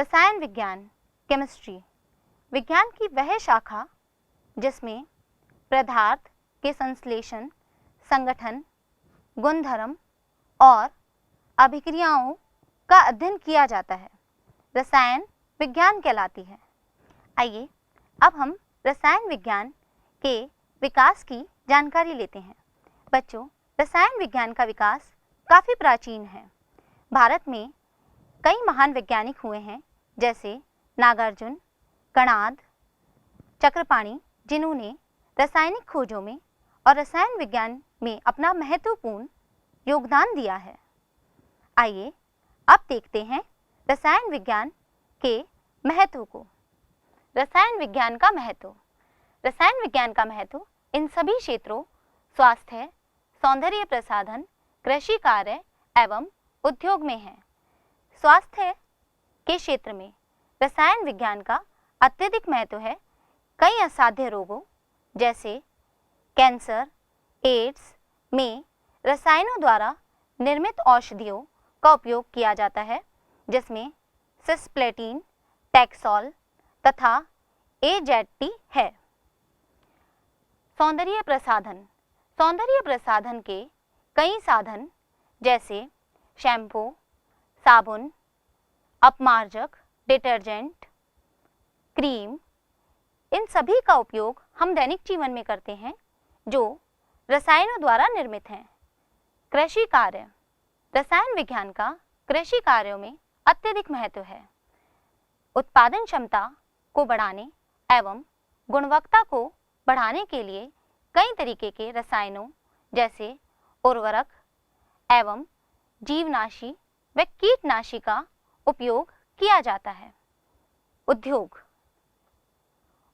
रसायन विज्ञान, केमिस्ट्री विज्ञान की वह शाखा जिसमें पदार्थ के संश्लेषण, संगठन, गुणधर्म और अभिक्रियाओं का अध्ययन किया जाता है, रसायन विज्ञान कहलाती है। आइए अब हम रसायन विज्ञान के विकास की जानकारी लेते हैं। बच्चों, रसायन विज्ञान का विकास काफ़ी प्राचीन है। भारत में कई महान वैज्ञानिक हुए हैं, जैसे नागार्जुन, कणाद, चक्रपाणी, जिन्होंने रासायनिक खोजों में और रसायन विज्ञान में अपना महत्वपूर्ण योगदान दिया है। आइए अब देखते हैं रसायन विज्ञान के महत्व को। रसायन विज्ञान का महत्व। रसायन विज्ञान का महत्व इन सभी क्षेत्रों स्वास्थ्य, सौंदर्य प्रसाधन, कृषि कार्य एवं उद्योग में है। स्वास्थ्य के क्षेत्र में रसायन विज्ञान का अत्यधिक महत्व है। कई असाध्य रोगों जैसे कैंसर, एड्स में रसायनों द्वारा निर्मित औषधियों का उपयोग किया जाता है, जिसमें सिस्प्लेटिन, टैक्सोल तथा एजेटी है। सौंदर्य प्रसाधन। सौंदर्य प्रसाधन के कई साधन जैसे शैम्पू, साबुन, अपमार्जक, डिटर्जेंट, क्रीम, इन सभी का उपयोग हम दैनिक जीवन में करते हैं, जो रसायनों द्वारा निर्मित हैं। कृषि कार्य। रसायन विज्ञान का कृषि कार्यों में अत्यधिक महत्व है। उत्पादन क्षमता को बढ़ाने एवं गुणवत्ता को बढ़ाने के लिए कई तरीके के रसायनों जैसे उर्वरक एवं जीवनाशी व कीटनाशी का उपयोग किया जाता है। उद्योग।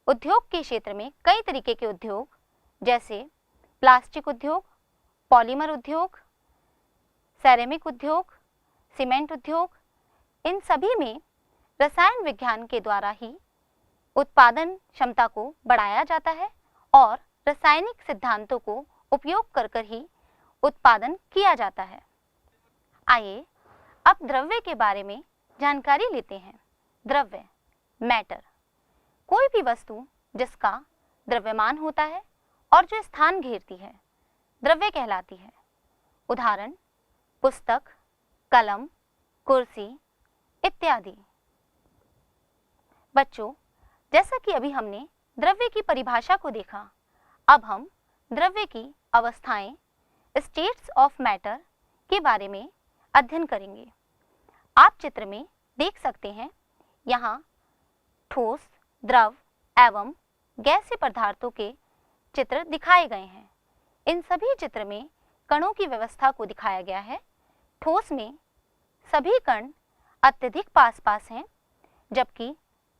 उद्योग के क्षेत्र में कई तरीके के उद्योग जैसे प्लास्टिक उद्योग, पॉलीमर उद्योग, सेरेमिक उद्योग, सीमेंट उद्योग, इन सभी में रसायन विज्ञान के द्वारा ही उत्पादन क्षमता को बढ़ाया जाता है और रासायनिक सिद्धांतों को उपयोग कर ही उत्पादन किया जाता है। आइए अब द्रव्य के बारे में जानकारी लेते हैं। द्रव्य, मैटर, कोई भी वस्तु जिसका द्रव्यमान होता है और जो स्थान घेरती है, द्रव्य कहलाती है। उदाहरण पुस्तक, कलम, कुर्सी इत्यादि। बच्चों, जैसा कि अभी हमने द्रव्य की परिभाषा को देखा, अब हम द्रव्य की अवस्थाएं, स्टेट्स ऑफ मैटर के बारे में अध्ययन करेंगे। आप चित्र में देख सकते हैं, यहाँ ठोस, द्रव एवं गैसीय पदार्थों के चित्र दिखाए गए हैं। इन सभी चित्र में कणों की व्यवस्था को दिखाया गया है। ठोस में सभी कण अत्यधिक पास पास हैं, जबकि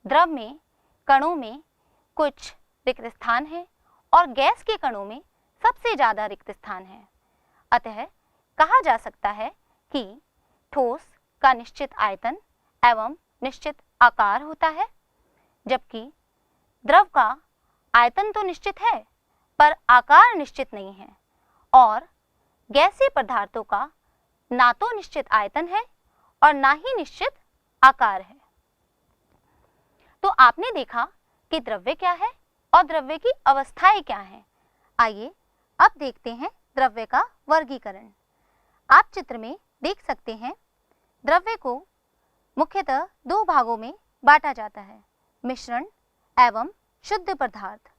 द्रव में कणों में कुछ रिक्त स्थान है और गैस के कणों में सबसे ज़्यादा रिक्त स्थान है। अतः कहा जा सकता है कि ठोस का निश्चित आयतन एवं निश्चित आकार होता है, जबकि द्रव का आयतन तो निश्चित है पर आकार निश्चित नहीं है, और गैसीय पदार्थों का ना तो निश्चित आयतन है और ना ही निश्चित आकार है। तो आपने देखा कि द्रव्य क्या है और द्रव्य की अवस्थाएं क्या हैं। आइए अब देखते हैं द्रव्य का वर्गीकरण। आप चित्र में देख सकते हैं, द्रव्य को मुख्यतः दो भागों में बांटा जाता है, मिश्रण एवं शुद्ध पदार्थ।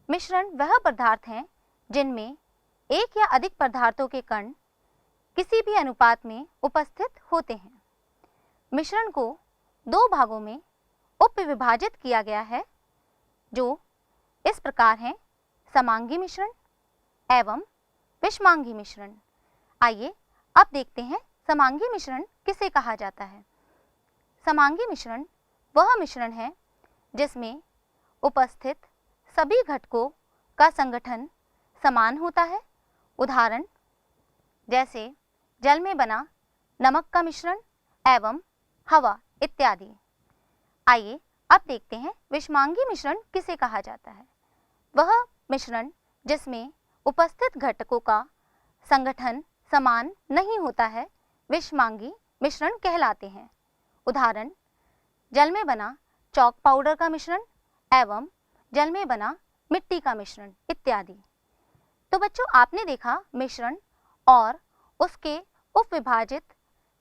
मिश्रण वह पदार्थ हैं जिनमें एक या अधिक पदार्थों के कण किसी भी अनुपात में उपस्थित होते हैं। मिश्रण को दो भागों में उपविभाजित किया गया है, जो इस प्रकार हैं, समांगी मिश्रण एवं विषमांगी मिश्रण। आइए अब देखते हैं समांगी मिश्रण किसे कहा जाता है। समांगी मिश्रण वह मिश्रण है जिसमें उपस्थित सभी घटकों का संगठन समान होता है। उदाहरण जैसे जल में बना नमक का मिश्रण एवं हवा इत्यादि। आइए अब देखते हैं विषमांगी मिश्रण किसे कहा जाता है। वह मिश्रण जिसमें उपस्थित घटकों का संगठन समान नहीं होता है, विषमांगी मिश्रण कहलाते हैं। उदाहरण जल में बना चॉक पाउडर का मिश्रण एवं जल में बना मिट्टी का मिश्रण इत्यादि। तो बच्चों, आपने देखा मिश्रण और उसके उपविभाजित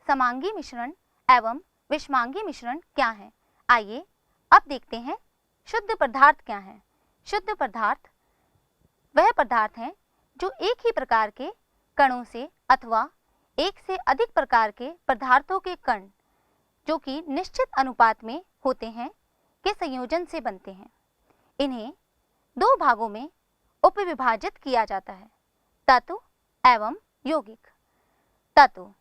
समांगी मिश्रण एवं विषमांगी मिश्रण क्या है। आइए अब देखते हैं शुद्ध पदार्थ क्या है। शुद्ध पदार्थ वह पदार्थ हैं जो एक ही प्रकार के कणों से अथवा एक से अधिक प्रकार के पदार्थों के कण जो कि निश्चित अनुपात में होते हैं के संयोजन से बनते हैं। इन्हें दो भागों में उपविभाजित किया जाता है, तत्व एवं यौगिक। तत्व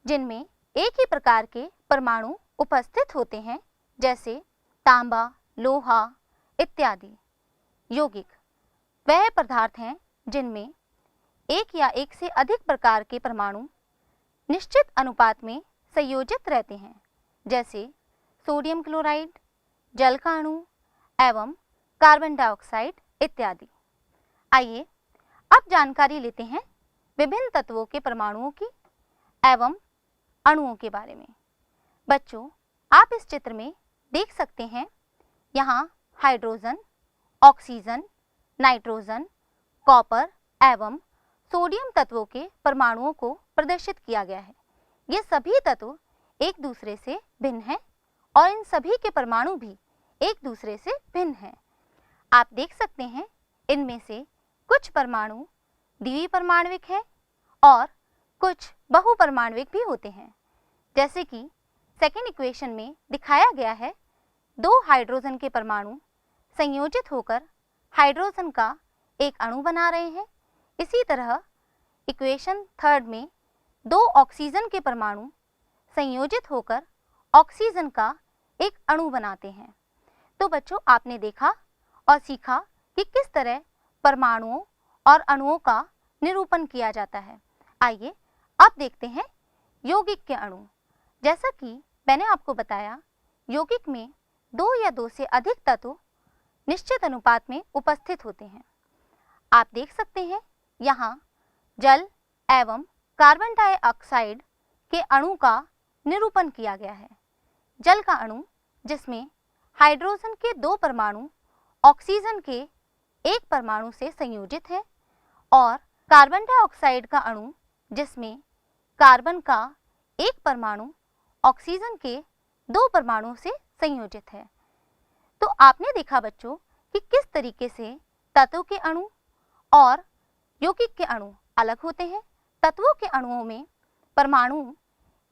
जिनमें एक ही प्रकार के परमाणु उपस्थित होते हैं, जैसे तांबा, लोहा इत्यादि। यौगिक वह पदार्थ हैं जिनमें एक या एक से अधिक प्रकार के परमाणु निश्चित अनुपात में संयोजित रहते हैं, जैसे सोडियम क्लोराइड, जल का अणु एवं कार्बन डाइऑक्साइड इत्यादि। आइए अब जानकारी लेते हैं विभिन्न तत्वों के परमाणुओं की एवं अणुओं के बारे में। बच्चों, आप इस चित्र में देख सकते हैं, यहाँ हाइड्रोजन, ऑक्सीजन, नाइट्रोजन, कॉपर एवं सोडियम तत्वों के परमाणुओं को प्रदर्शित किया गया है। ये सभी तत्व एक दूसरे से भिन्न हैं और इन सभी के परमाणु भी एक दूसरे से भिन्न हैं। आप देख सकते हैं, इनमें से कुछ परमाणु द्विपरमाणविक हैं और कुछ बहुपरमाणविक भी होते हैं। जैसे कि सेकेंड इक्वेशन में दिखाया गया है, दो हाइड्रोजन के परमाणु संयोजित होकर हाइड्रोजन का एक अणु बना रहे हैं। इसी तरह इक्वेशन थर्ड में दो ऑक्सीजन के परमाणु संयोजित होकर ऑक्सीजन का एक अणु बनाते हैं। तो बच्चों, आपने देखा और सीखा कि किस तरह परमाणुओं और अणुओं का निरूपण किया जाता है। आइए अब देखते हैं यौगिक के अणु। जैसा कि मैंने आपको बताया, यौगिक में दो या दो से अधिक तत्व निश्चित अनुपात में उपस्थित होते हैं। आप देख सकते हैं, यहाँ जल एवं कार्बन डाइऑक्साइड के अणु का निरूपण किया गया है। जल का अणु जिसमें हाइड्रोजन के दो परमाणु ऑक्सीजन के एक परमाणु से संयोजित है और कार्बन डाइऑक्साइड का अणु जिसमें कार्बन का एक परमाणु ऑक्सीजन के दो परमाणु से संयोजित है। तो आपने देखा बच्चों कि किस तरीके से तत्व के अणु और यौगिक के अणु अलग होते हैं। तत्वों के अणुओं में परमाणु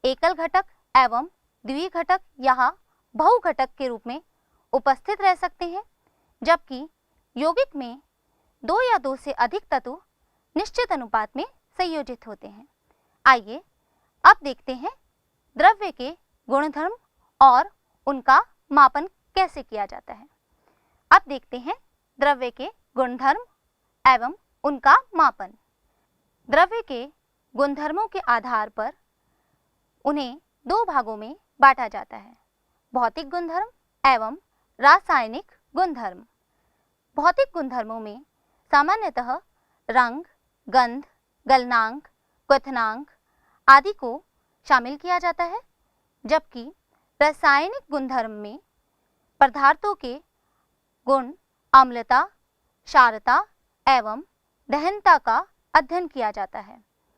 एकल घटक एवं द्विघटक या बहुघटक के रूप में उपस्थित रह सकते हैं, जबकि यौगिक में दो या दो से अधिक तत्व निश्चित अनुपात में संयोजित होते हैं। आइए अब देखते हैं द्रव्य के गुणधर्म और उनका मापन कैसे किया जाता है। अब देखते हैं द्रव्य के गुणधर्म एवं उनका मापन। द्रव्य के गुणधर्मों के आधार पर उन्हें दो भागों में बांटा जाता है, भौतिक गुणधर्म एवं रासायनिक गुणधर्म। भौतिक गुणधर्मों में सामान्यतः रंग, गंध, गलनांक, क्वथनांक आदि को शामिल किया जाता है, जबकि रासायनिक गुणधर्म में पदार्थों के गुण, अम्लता, क्षारता एवं दहनता का अध्ययन किया जाता है।